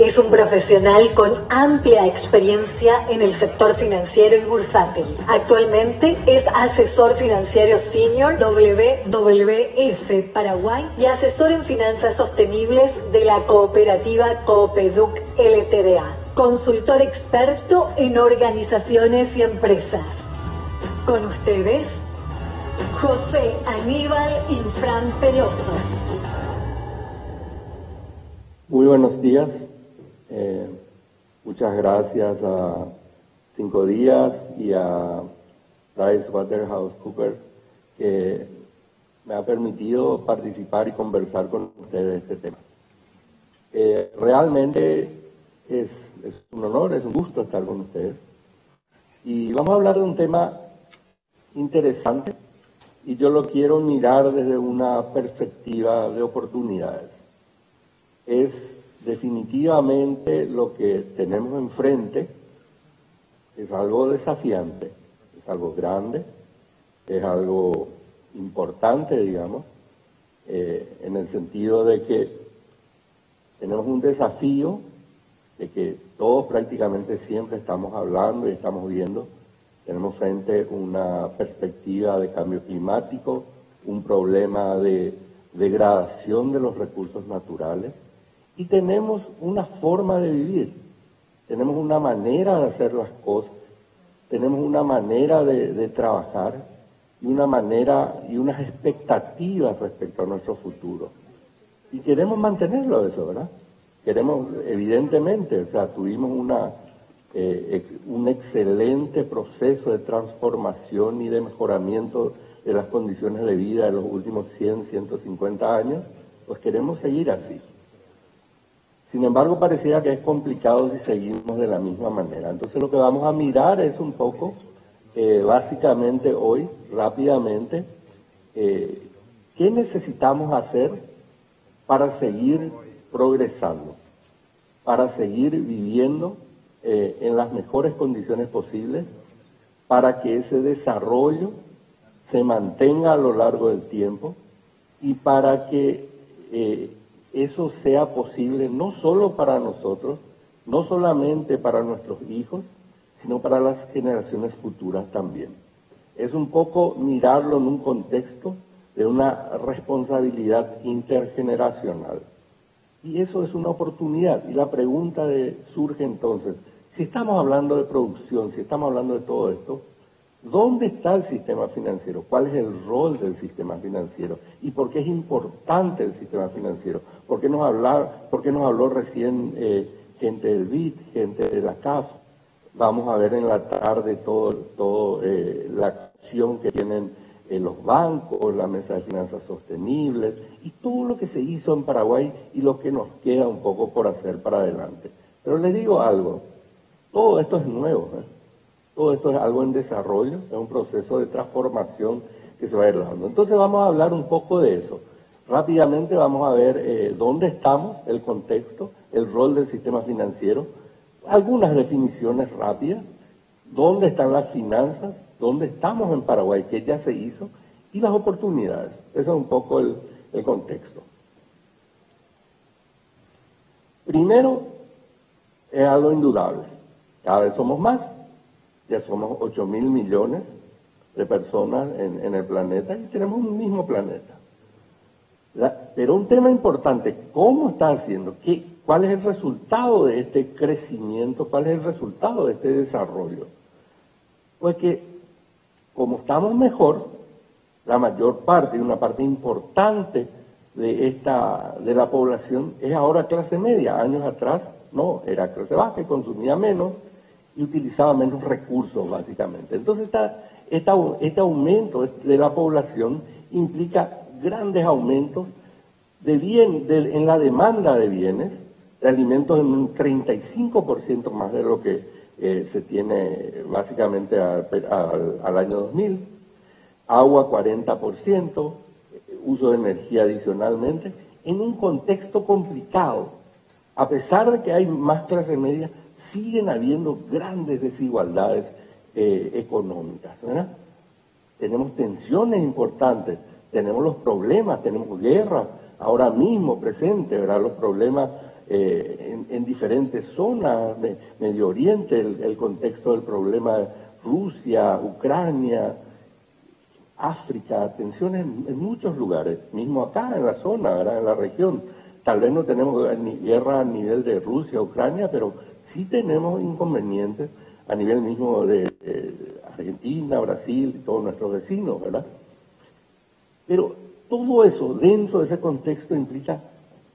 Es un profesional con amplia experiencia en el sector financiero y bursátil. Actualmente es asesor financiero senior WWF Paraguay y asesor en finanzas sostenibles de la cooperativa Coopeduc Ltda. Consultor experto en organizaciones y empresas. Con ustedes, José Aníbal Infran Peloso. Muy buenos días. Muchas gracias a 5 Días y a PricewaterhouseCoopers que me ha permitido participar y conversar con ustedes de este tema. Realmente es un honor, es un gusto estar con ustedes. Y vamos a hablar de un tema interesante y yo lo quiero mirar desde una perspectiva de oportunidades. Es definitivamente lo que tenemos enfrente, es algo desafiante, es algo grande, es algo importante, digamos, en el sentido de que tenemos un desafío de que todos prácticamente siempre estamos hablando y estamos viendo. Tenemos frente una perspectiva de cambio climático, un problema de degradación de los recursos naturales y tenemos una forma de vivir, tenemos una manera de hacer las cosas, tenemos una manera de trabajar y una manera y unas expectativas respecto a nuestro futuro. Y queremos mantenerlo eso, ¿verdad? Queremos, evidentemente, o sea, tuvimos un excelente proceso de transformación y de mejoramiento de las condiciones de vida de los últimos 100, 150 años, pues queremos seguir así. Sin embargo, pareciera que es complicado si seguimos de la misma manera. Entonces lo que vamos a mirar es un poco, básicamente hoy, rápidamente, qué necesitamos hacer para seguir progresando, para seguir viviendo en las mejores condiciones posibles, para que ese desarrollo se mantenga a lo largo del tiempo y para que eso sea posible no solo para nosotros, no solamente para nuestros hijos, sino para las generaciones futuras también. Es un poco mirarlo en un contexto de una responsabilidad intergeneracional. Y eso es una oportunidad. Y la pregunta surge entonces, si estamos hablando de producción, si estamos hablando de todo esto, ¿dónde está el sistema financiero? ¿Cuál es el rol del sistema financiero? ¿Y por qué es importante el sistema financiero? ¿Por qué nos habló recién gente del BID, gente de la CAF? Vamos a ver en la tarde todo la acción que tienen los bancos, la Mesa de Finanzas Sostenibles y todo lo que se hizo en Paraguay y lo que nos queda un poco por hacer para adelante. Pero les digo algo, todo esto es nuevo, ¿eh? Todo esto es algo en desarrollo, es un proceso de transformación que se va a ir dando. Entonces vamos a hablar un poco de eso. Rápidamente vamos a ver dónde estamos, el contexto, el rol del sistema financiero, algunas definiciones rápidas, dónde están las finanzas, dónde estamos en Paraguay, qué ya se hizo, y las oportunidades. Ese es un poco el contexto. Primero, es algo indudable. Cada vez somos más. Ya somos 8.000 millones de personas en el planeta y tenemos un mismo planeta. Pero un tema importante, ¿cómo está haciendo? ¿Cuál es el resultado de este crecimiento? ¿Cuál es el resultado de este desarrollo? Pues que como estamos mejor, la mayor parte, y una parte importante de la población es ahora clase media. Años atrás no, era clase baja y consumía menos y utilizaba menos recursos, básicamente. Entonces, este aumento de la población implica grandes aumentos en la demanda de bienes, de alimentos en un 35% más de lo que se tiene básicamente al año 2000, agua 40%, uso de energía adicionalmente, en un contexto complicado. A pesar de que hay más clase media, siguen habiendo grandes desigualdades económicas, ¿verdad? Tenemos tensiones importantes, tenemos los problemas, tenemos guerra ahora mismo presente, ¿verdad? Los problemas en diferentes zonas, Medio Oriente, el contexto del problema de Rusia, Ucrania, África, tensiones en muchos lugares, mismo acá en la zona, ¿verdad? En la región. Tal vez no tenemos guerra a nivel de Rusia, Ucrania, pero sí tenemos inconvenientes a nivel mismo de Argentina, Brasil y todos nuestros vecinos, ¿verdad? Pero todo eso dentro de ese contexto implica,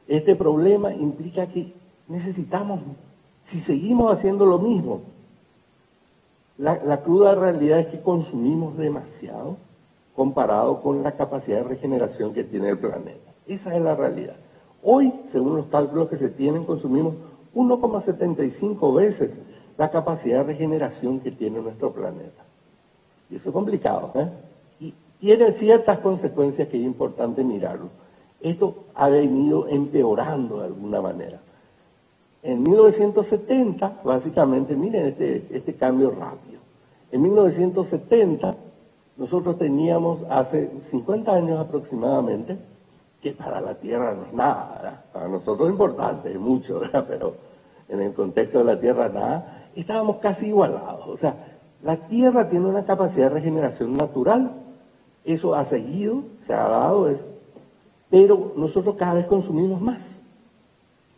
este problema implica que necesitamos, si seguimos haciendo lo mismo, la cruda realidad es que consumimos demasiado comparado con la capacidad de regeneración que tiene el planeta. Esa es la realidad. Hoy, según los cálculos que se tienen, consumimos 1,75 veces la capacidad de regeneración que tiene nuestro planeta. Y eso es complicado, ¿eh? Y tiene ciertas consecuencias que es importante mirarlo. Esto ha venido empeorando de alguna manera. En 1970, básicamente, miren este cambio rápido. En 1970, nosotros teníamos hace 50 años aproximadamente, que para la Tierra no es nada, ¿verdad? Para nosotros es importante, es mucho, ¿verdad? Pero en el contexto de la Tierra nada, estábamos casi igualados. O sea, la Tierra tiene una capacidad de regeneración natural, eso ha seguido, se ha dado, pero nosotros cada vez consumimos más.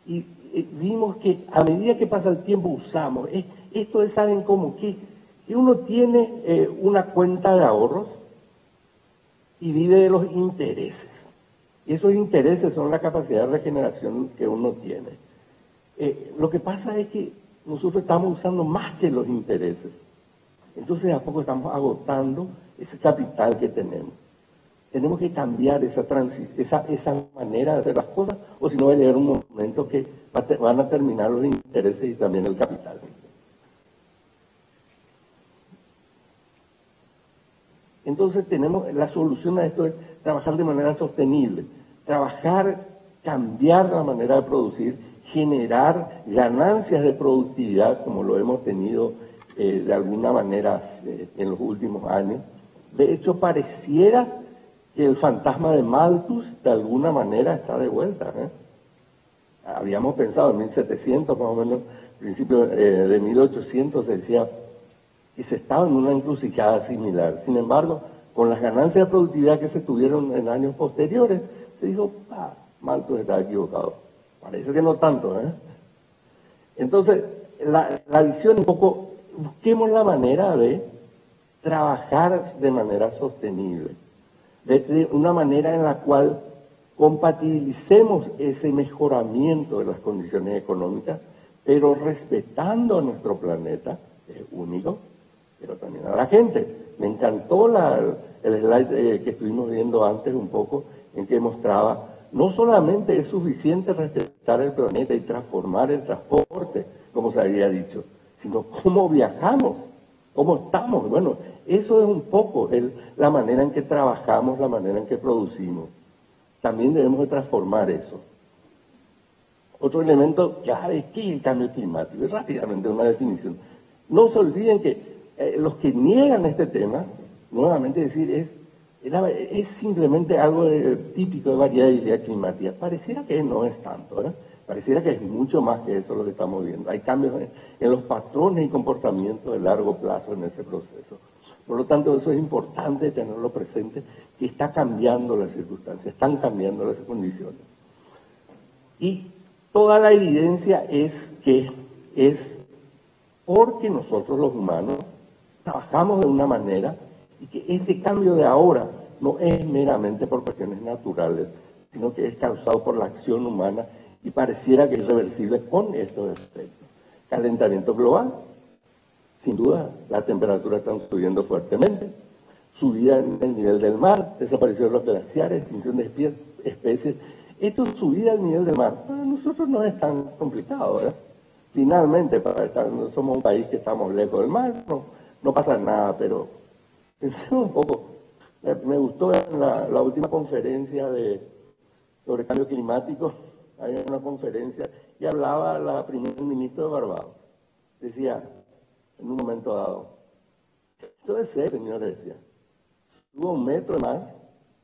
Y vimos que a medida que pasa el tiempo usamos, esto es, ¿saben cómo? Que uno tiene una cuenta de ahorros y vive de los intereses. Y esos intereses son la capacidad de regeneración que uno tiene. Lo que pasa es que nosotros estamos usando más que los intereses. Entonces, a poco estamos agotando ese capital que tenemos. Tenemos que cambiar esa manera de hacer las cosas, o si no va a llegar un momento que van a terminar los intereses y también el capital. Entonces la solución a esto es trabajar de manera sostenible, cambiar la manera de producir, generar ganancias de productividad, como lo hemos tenido de alguna manera en los últimos años. De hecho, pareciera que el fantasma de Malthus de alguna manera está de vuelta. Habíamos pensado en 1700, más o menos, principio de 1800, se decía que se estaba en una encrucijada similar. Sin embargo, con las ganancias de productividad que se tuvieron en años posteriores, se dijo, Malthus está equivocado. Parece que no tanto, ¿eh? Entonces, la visión un poco, busquemos la manera de trabajar de manera sostenible, de una manera en la cual compatibilicemos ese mejoramiento de las condiciones económicas, pero respetando a nuestro planeta, que es único, pero también a la gente. Me encantó el slide que estuvimos viendo antes un poco, en que mostraba, no solamente es suficiente respetar el planeta y transformar el transporte, como se había dicho, sino cómo viajamos, cómo estamos. Bueno, eso es un poco la manera en que trabajamos, la manera en que producimos. También debemos de transformar eso. Otro elemento clave, ¿qué es el cambio climático? Es rápidamente una definición. No se olviden que los que niegan este tema, nuevamente decir, es simplemente algo típico de variabilidad climática. Pareciera que no es tanto, ¿verdad? Pareciera que es mucho más que eso lo que estamos viendo. Hay cambios en los patrones y comportamientos de largo plazo en ese proceso. Por lo tanto, eso es importante tenerlo presente, que está cambiando las circunstancias, están cambiando las condiciones. Y toda la evidencia es que es porque nosotros los humanos trabajamos de una manera y que este cambio de ahora no es meramente por cuestiones naturales, sino que es causado por la acción humana y pareciera que es reversible con estos efectos. Calentamiento global, sin duda, las temperaturas están subiendo fuertemente, subida en el nivel del mar, desaparición de los glaciares, extinción de especies. Esto, subida al nivel del mar, para nosotros no es tan complicado, ¿verdad? Finalmente, somos un país que estamos lejos del mar, no pasa nada, pero pensemos un poco. Me gustó en la última conferencia sobre cambio climático, había una conferencia y hablaba la primer ministro de Barbados. Decía, en un momento dado, esto es serio, señores, decía, subo 1 metro de mar,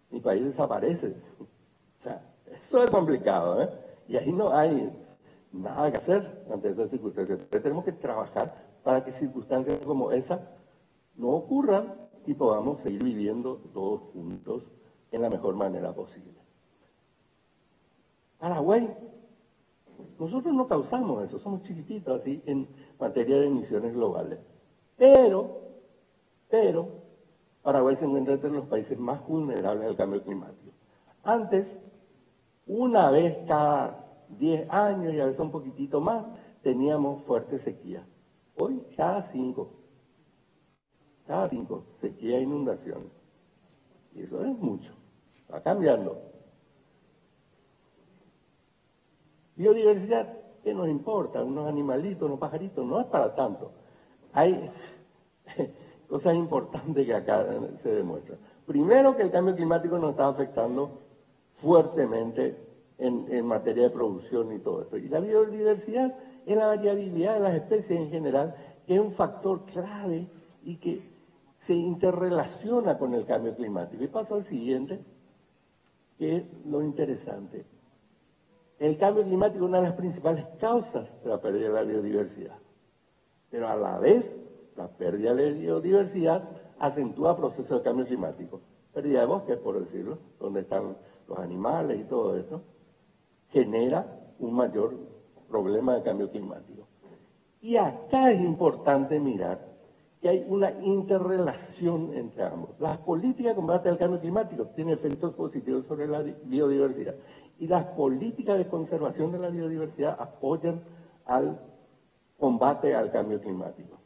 mi país desaparece. O sea, eso es complicado, ¿eh? Y ahí no hay nada que hacer ante esas circunstancias. Entonces tenemos que trabajar para que circunstancias como esa no ocurran y podamos seguir viviendo todos juntos en la mejor manera posible. Paraguay, nosotros no causamos eso, somos chiquititos así en materia de emisiones globales. Pero, Paraguay se encuentra entre los países más vulnerables al cambio climático. Antes, una vez cada 10 años y a veces un poquitito más, teníamos fuerte sequía. Hoy, cada 5, sequía e inundaciones. Y eso es mucho, va cambiando. Biodiversidad, ¿qué nos importa? Unos animalitos, unos pajaritos, no es para tanto. Hay cosas importantes que acá se demuestran. Primero, que el cambio climático nos está afectando fuertemente en materia de producción y todo esto. Y la biodiversidad es la variabilidad de las especies en general, que es un factor clave y que se interrelaciona con el cambio climático. Y paso al siguiente, que es lo interesante. El cambio climático es una de las principales causas de la pérdida de la biodiversidad. Pero a la vez, la pérdida de la biodiversidad acentúa procesos de cambio climático. Pérdida de bosques, por decirlo, donde están los animales y todo esto, genera un mayor problema de cambio climático. Y acá es importante mirar que hay una interrelación entre ambos. Las políticas de combate al cambio climático tienen efectos positivos sobre la biodiversidad y las políticas de conservación de la biodiversidad apoyan al combate al cambio climático.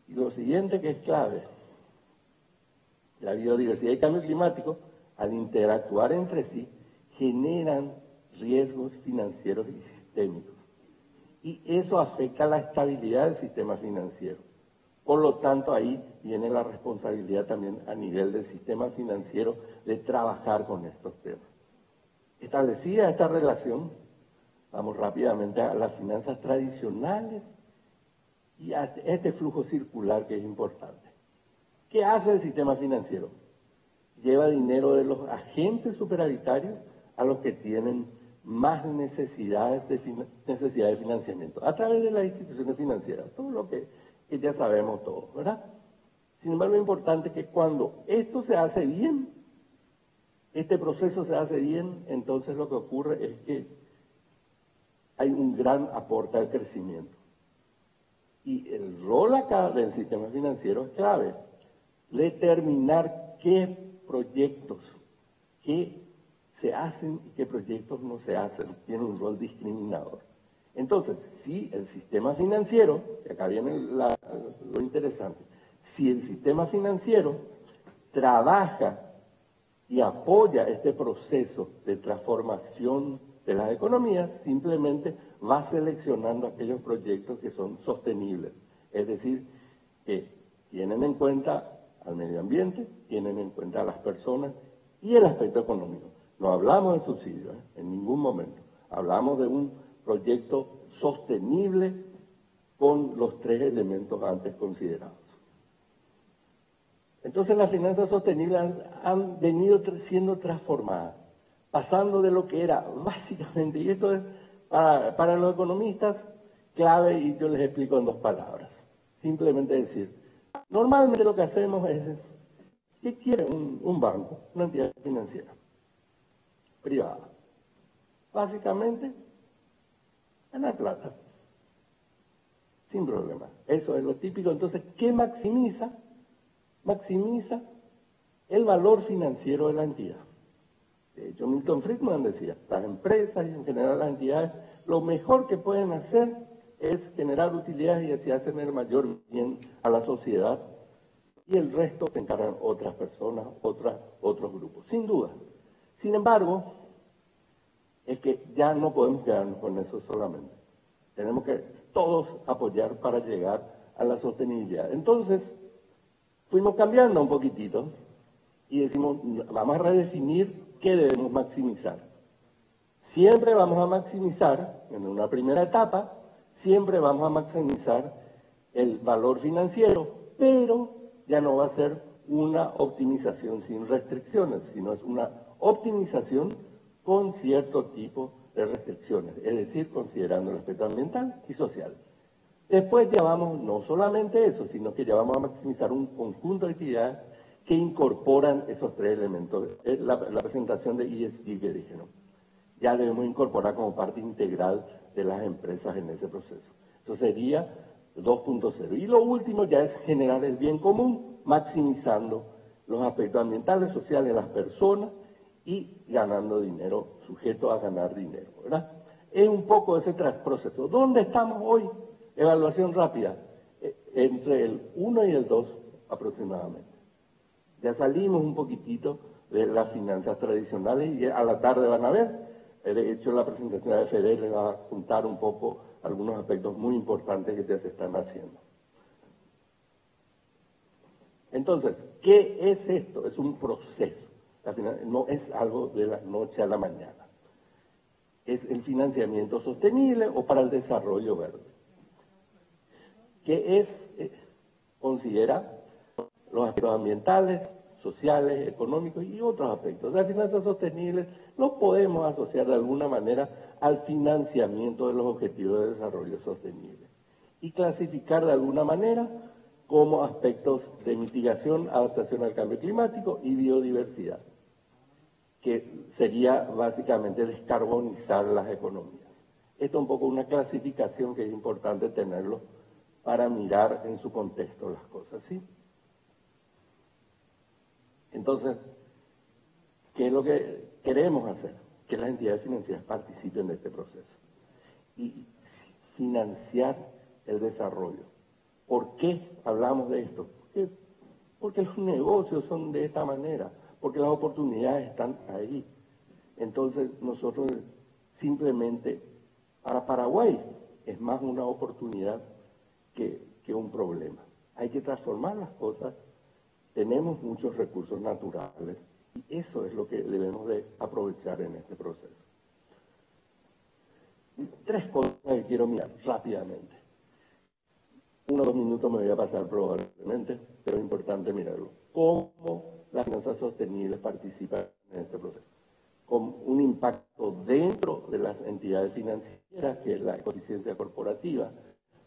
Y lo siguiente que es clave, la biodiversidad y el cambio climático, al interactuar entre sí, generan riesgos financieros y sistémicos. Y eso afecta la estabilidad del sistema financiero. Por lo tanto, ahí viene la responsabilidad también a nivel del sistema financiero de trabajar con estos temas. Establecida esta relación, vamos rápidamente a las finanzas tradicionales y a este flujo circular que es importante. ¿Qué hace el sistema financiero? Lleva dinero de los agentes superavitarios a los que tienen más necesidades de financiamiento, a través de las instituciones financieras, todo lo que ya sabemos todos, ¿verdad? Sin embargo, es importante que cuando esto se hace bien, este proceso se hace bien, entonces lo que ocurre es que hay un gran aporte al crecimiento. Y el rol acá del sistema financiero es clave, determinar qué proyectos, qué se hacen y qué proyectos no se hacen, tiene un rol discriminador. Entonces, si el sistema financiero, y acá viene lo interesante, si el sistema financiero trabaja y apoya este proceso de transformación de las economías, simplemente va seleccionando aquellos proyectos que son sostenibles, es decir, que tienen en cuenta al medio ambiente, tienen en cuenta a las personas y el aspecto económico. No hablamos de subsidios, en ningún momento. Hablamos de un proyecto sostenible con los 3 elementos antes considerados. Entonces las finanzas sostenibles han venido siendo transformadas, pasando de lo que era básicamente, y esto es para los economistas clave y yo les explico en 2 palabras. Simplemente decir, normalmente lo que hacemos es, ¿qué quiere un banco, una entidad financiera privada? Básicamente, ganar plata, sin problema. Eso es lo típico. Entonces, ¿qué maximiza? Maximiza el valor financiero de la entidad. De hecho, Milton Friedman decía, las empresas y en general las entidades, lo mejor que pueden hacer es generar utilidades y así hacen el mayor bien a la sociedad y el resto se encargan otras personas, otros grupos, sin duda. Sin embargo, es que ya no podemos quedarnos con eso solamente. Tenemos que todos apoyar para llegar a la sostenibilidad. Entonces, fuimos cambiando un poquitito y decimos, vamos a redefinir qué debemos maximizar. Siempre vamos a maximizar, en una primera etapa, siempre vamos a maximizar el valor financiero, pero ya no va a ser una optimización sin restricciones, sino es una optimización con cierto tipo de restricciones, es decir, considerando el aspecto ambiental y social. Después llevamos no solamente eso, sino que ya vamos a maximizar un conjunto de actividades que incorporan esos tres elementos. La presentación de ESG que dije, ¿no? Ya debemos incorporar como parte integral de las empresas en ese proceso. Eso sería 2.0. Y lo último ya es generar el bien común, maximizando los aspectos ambientales, sociales de las personas y ganando dinero, sujeto a ganar dinero, ¿verdad? Es un poco ese proceso. ¿Dónde estamos hoy? Evaluación rápida, entre el 1 y el 2 aproximadamente. Ya salimos un poquitito de las finanzas tradicionales y a la tarde van a ver. De hecho, la presentación de FD le va a contar un poco algunos aspectos muy importantes que ya se están haciendo. Entonces, ¿qué es esto? Es un proceso. Al final, no es algo de la noche a la mañana. Es el financiamiento sostenible o para el desarrollo verde. ¿Qué es? Considera los aspectos ambientales, sociales, económicos y otros aspectos. Las finanzas sostenibles los podemos asociar de alguna manera al financiamiento de los objetivos de desarrollo sostenible y clasificar de alguna manera como aspectos de mitigación, adaptación al cambio climático y biodiversidad, que sería básicamente descarbonizar las economías. Esto es un poco una clasificación que es importante tenerlo para mirar en su contexto las cosas, ¿sí? Entonces, ¿qué es lo que queremos hacer? Que las entidades financieras participen de este proceso y financiar el desarrollo. ¿Por qué hablamos de esto? Porque los negocios son de esta manera, porque las oportunidades están ahí. Entonces, nosotros simplemente, para Paraguay, es más una oportunidad que un problema. Hay que transformar las cosas. Tenemos muchos recursos naturales y eso es lo que debemos de aprovechar en este proceso. Tres cosas que quiero mirar rápidamente. 1 o 2 minutos me voy a pasar probablemente, pero es importante mirarlo. ¿Cómo las finanzas sostenibles participan en este proceso? Con un impacto dentro de las entidades financieras, que es la eficiencia corporativa,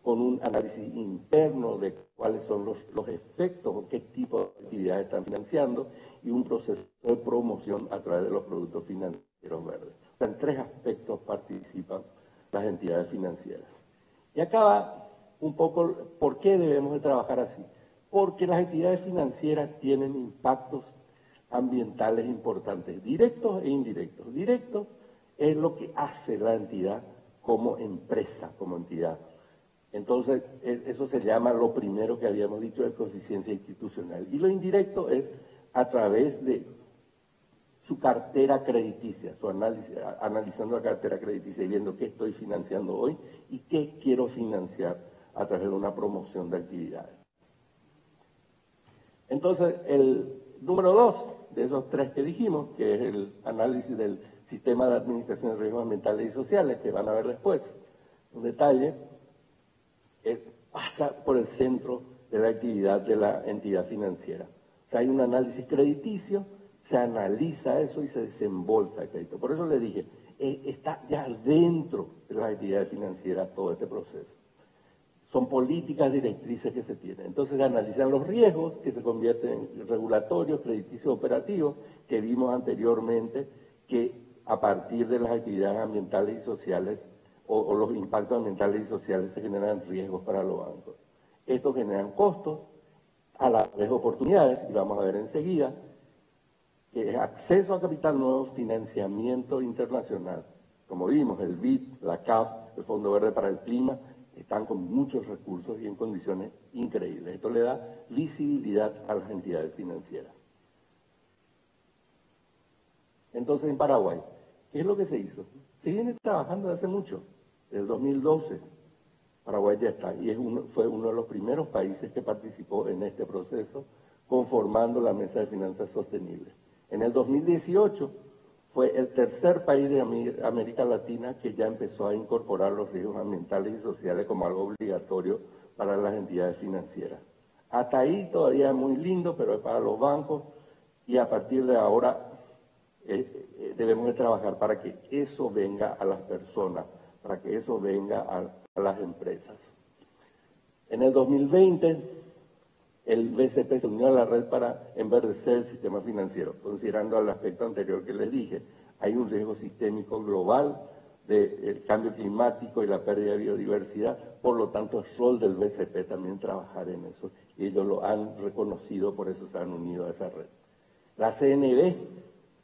con un análisis interno de cuáles son los efectos o qué tipo de actividades están financiando y un proceso de promoción a través de los productos financieros verdes. O sea, en 3 aspectos participan las entidades financieras. Y acá va un poco por qué debemos de trabajar así. Porque las entidades financieras tienen impactos ambientales importantes, directos e indirectos. Directos es lo que hace la entidad como empresa, como entidad. Entonces, eso se llama lo primero que habíamos dicho de coeficiencia institucional. Y lo indirecto es a través de su cartera crediticia, su análisis, analizando la cartera crediticia y viendo qué estoy financiando hoy y qué quiero financiar a través de una promoción de actividades. Entonces, el número 2 de esos 3 que dijimos, que es el análisis del sistema de administración de riesgos ambientales y sociales, que van a ver después, un detalle, pasa por el centro de la actividad de la entidad financiera. O sea, hay un análisis crediticio, se analiza eso y se desembolsa el crédito. Por eso le dije, está ya dentro de las actividades financieras todo este proceso. Son políticas directrices que se tienen. Entonces se analizan los riesgos que se convierten en regulatorios, crediticios, operativos, que vimos anteriormente, que a partir de las actividades ambientales y sociales o los impactos ambientales y sociales se generan riesgos para los bancos. Estos generan costos, a la vez oportunidades, y vamos a ver enseguida, que es acceso a capital nuevo, financiamiento internacional. Como vimos, el BID, la CAF, el Fondo Verde para el Clima, están con muchos recursos y en condiciones increíbles. Esto le da visibilidad a las entidades financieras. Entonces, en Paraguay, ¿qué es lo que se hizo? Se viene trabajando desde hace mucho, desde el 2012. Paraguay ya está, y fue uno de los primeros países que participó en este proceso, conformando la Mesa de Finanzas Sostenibles. En el 2018 fue el tercer país de América Latina que ya empezó a incorporar los riesgos ambientales y sociales como algo obligatorio para las entidades financieras. Hasta ahí todavía es muy lindo, pero es para los bancos, y a partir de ahora debemos de trabajar para que eso venga a las personas, para que eso venga a las empresas. En el 2020, el BCP se unió a la red para enverdecer el sistema financiero. Considerando el aspecto anterior que les dije, hay un riesgo sistémico global del cambio climático y la pérdida de biodiversidad, por lo tanto es rol del BCP también trabajar en eso, y ellos lo han reconocido, por eso se han unido a esa red. La CNB,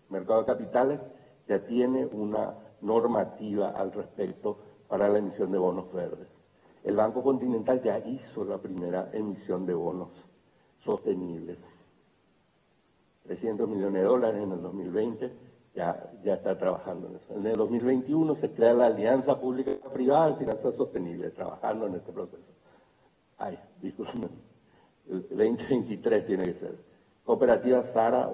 Mercado de Capitales, ya tiene una normativa al respecto para la emisión de bonos verdes. El Banco Continental ya hizo la primera emisión de bonos sostenibles. 300 millones de dólares en el 2020, ya está trabajando en eso. En el 2021 se crea la Alianza Pública-Privada de Finanzas Sostenibles, trabajando en este proceso. Ay, disculpen, el 2023 tiene que ser. Cooperativa Sara,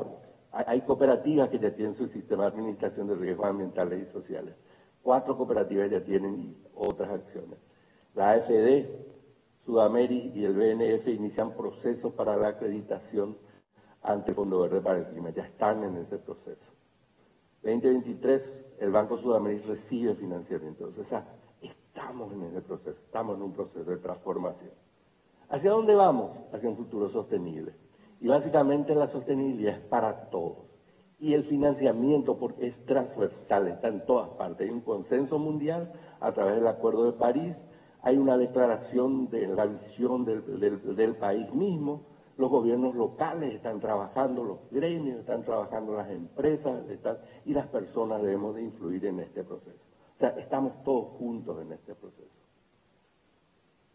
hay cooperativas que ya tienen su sistema de administración de riesgos ambientales y sociales. 4 cooperativas ya tienen otras acciones. La AFD, Sudamérica y el BNF inician procesos para la acreditación ante el Fondo Verde para el Clima. Ya están en ese proceso. 2023, el Banco Sudamérica recibe financiamiento. Entonces, estamos en ese proceso, estamos en un proceso de transformación. ¿Hacia dónde vamos? Hacia un futuro sostenible. Y básicamente la sostenibilidad es para todos. Y el financiamiento, porque es transversal, está en todas partes. Hay un consenso mundial a través del Acuerdo de París, hay una declaración de la visión del país mismo, los gobiernos locales están trabajando, los gremios están trabajando, las empresas y las personas debemos de influir en este proceso. O sea, estamos todos juntos en este proceso.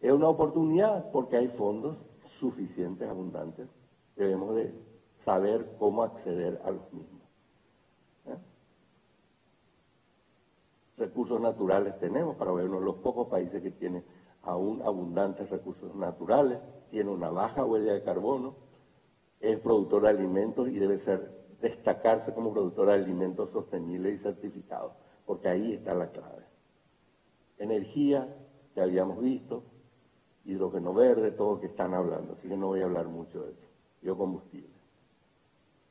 Es una oportunidad porque hay fondos suficientes, abundantes. Debemos de saber cómo acceder a los mismos. Recursos naturales tenemos, para ver uno de los pocos países que tienen aún abundantes recursos naturales, tiene una baja huella de carbono, es productor de alimentos y debe destacarse como productor de alimentos sostenibles y certificados, porque ahí está la clave. Energía, que habíamos visto, hidrógeno verde, todo lo que están hablando, así que no voy a hablar mucho de eso. Biocombustible.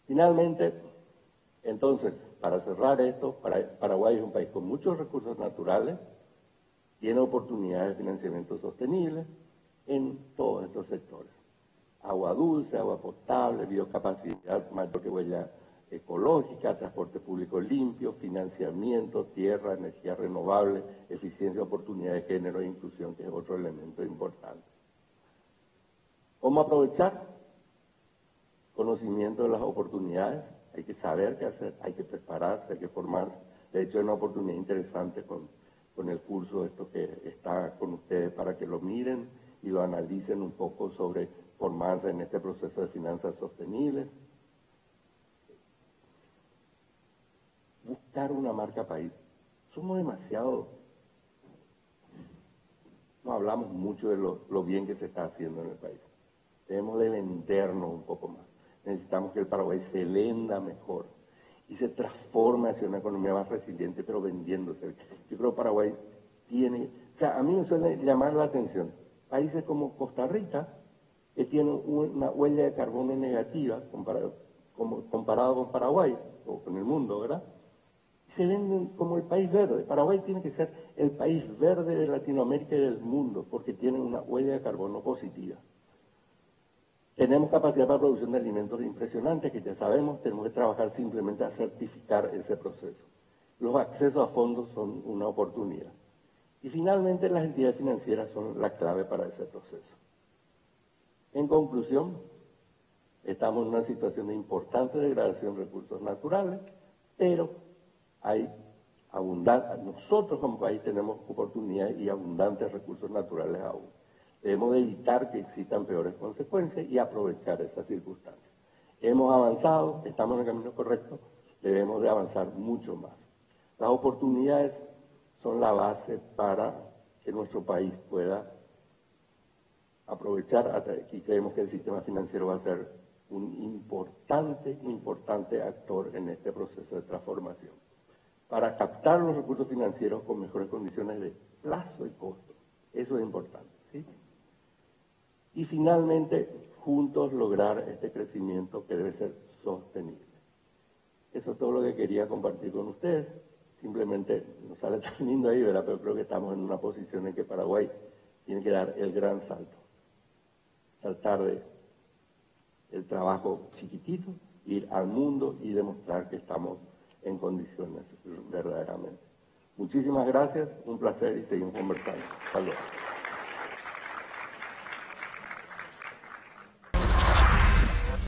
Finalmente, entonces, para cerrar esto, Paraguay es un país con muchos recursos naturales, tiene oportunidades de financiamiento sostenible en todos estos sectores. Agua dulce, agua potable, biocapacidad mayor que huella ecológica, transporte público limpio, financiamiento, tierra, energía renovable, eficiencia, oportunidad de género e inclusión, que es otro elemento importante. ¿Cómo aprovechar? Conocimiento de las oportunidades, hay que saber qué hacer, hay que prepararse, hay que formarse. De hecho, hay una oportunidad interesante con el curso esto que está con ustedes para que lo miren y lo analicen un poco sobre formarse en este proceso de finanzas sostenibles. Buscar una marca país. Somos demasiado, no hablamos mucho de lo bien que se está haciendo en el país. Debemos de vendernos un poco más. Necesitamos que el Paraguay se venda mejor y se transforme hacia una economía más resiliente, pero vendiéndose. Yo creo que Paraguay tiene, o sea, a mí me suele llamar la atención, países como Costa Rica, que tienen una huella de carbono negativa comparado con Paraguay, o con el mundo, ¿verdad? Y se venden como el país verde. Paraguay tiene que ser el país verde de Latinoamérica y del mundo, porque tiene una huella de carbono positiva. Tenemos capacidad para producción de alimentos impresionantes, que ya sabemos, tenemos que trabajar simplemente a certificar ese proceso. Los accesos a fondos son una oportunidad. Y finalmente las entidades financieras son la clave para ese proceso. En conclusión, estamos en una situación de importante degradación de recursos naturales, pero nosotros como país tenemos oportunidades y abundantes recursos naturales aún. Debemos de evitar que existan peores consecuencias y aprovechar esas circunstancias. Hemos avanzado, estamos en el camino correcto, debemos de avanzar mucho más. Las oportunidades son la base para que nuestro país pueda aprovechar, y creemos que el sistema financiero va a ser un importante actor en este proceso de transformación, para captar los recursos financieros con mejores condiciones de plazo y costo. Eso es importante, ¿sí? Y finalmente, juntos lograr este crecimiento que debe ser sostenible. Eso es todo lo que quería compartir con ustedes. Simplemente nos sale tan lindo ahí, ¿verdad? Pero creo que estamos en una posición en que Paraguay tiene que dar el gran salto. Saltar de el trabajo chiquitito, ir al mundo y demostrar que estamos en condiciones verdaderamente. Muchísimas gracias, un placer y seguimos conversando. Hasta luego.